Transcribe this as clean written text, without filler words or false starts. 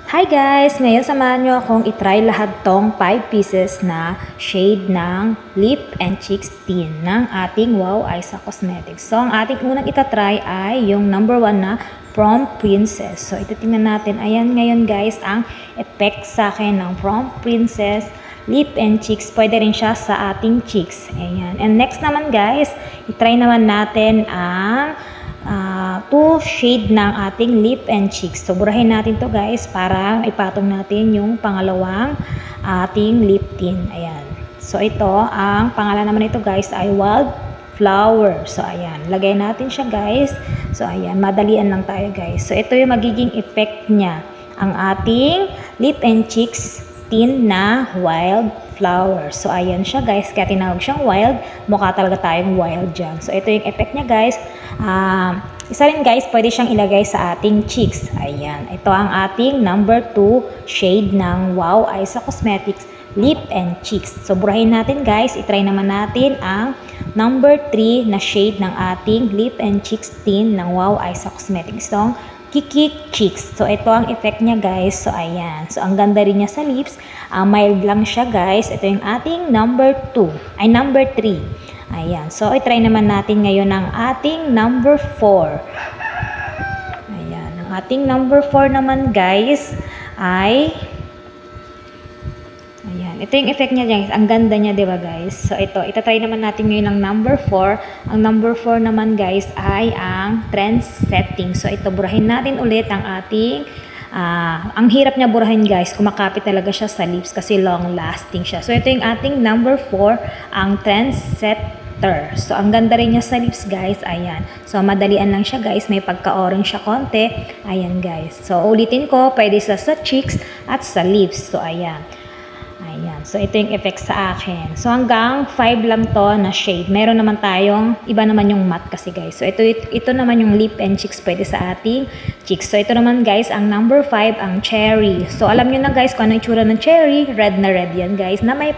Hi guys! Ngayon samahan nyo akong itry lahat tong 5 pieces na shade ng lip and cheeks tint ng ating Wow Isa Cosmetics. So, ang ating unang itatry ay yung number 1 na Prom Princess. So, ito tingnan natin. Ayan ngayon guys, ang effect sa akin ng Prom Princess lip and cheeks. Pwede rin siya sa ating cheeks. Ayan. And next naman guys, itry naman natin ang 2 shade ng ating lip and cheeks. So, burahin natin to guys para ipatong natin yung pangalawang ating lip tint. Ayan. So, ito, ang pangalan naman ito guys ay Wild Flower. So, ayan. Lagay natin siya guys. So, ayan. Madalian lang tayo guys. So, ito yung magiging effect niya. Ang ating lip and cheeks tint na Wild Flower. So, ayan siya guys. Kaya tinawag siyang wild. Mukha talaga tayong wild dyan. So, ito yung effect niya guys. Isa rin guys, pwede siyang ilagay sa ating cheeks. Ayan. Ito ang ating number 2 shade ng Wow Isa Cosmetics Lip and Cheeks. So, burahin natin guys. I-try naman natin ang number 3 na shade ng ating Lip and Cheeks tint ng Wow Isa Cosmetics. Itong Kikik Cheeks. So, ito ang effect niya guys. So, ayan. So, ang ganda rin niya sa lips. Mild lang siya guys. Ito yung ating number 2. Ay, number 3. Ayan. So, i-try naman natin ngayon ang ating number 4. Ayan. Ang ating number 4 naman guys ay ayan. Ito yung effect niya guys. Ang ganda niya, diba guys? So, ito. Itatry naman natin ngayon ang number 4. Ang number 4 naman guys ay ang trend setting. So, ito. Burahin natin ulit ang ating ang hirap niya burahin guys. Kumakapit talaga siya sa lips kasi long lasting siya. So, ito yung ating number 4. Ang trend set. So, ang ganda rin niya sa lips, guys. Ayan. So, madalian lang siya, guys. May pagka-orange siya konti. Ayan, guys. So, ulitin ko, pwede sa cheeks at sa lips. So, ayan. Ayan. So, ito yung effect sa akin. So, hanggang 5 lang to na shade. Meron naman tayong, iba naman yung matte kasi, guys. So, ito naman yung lip and cheeks pwede sa ating cheeks. So, ito naman, guys, ang number 5, ang cherry. So, alam nyo na, guys, kung ano yung itsura ng cherry. Red na red yan, guys, na may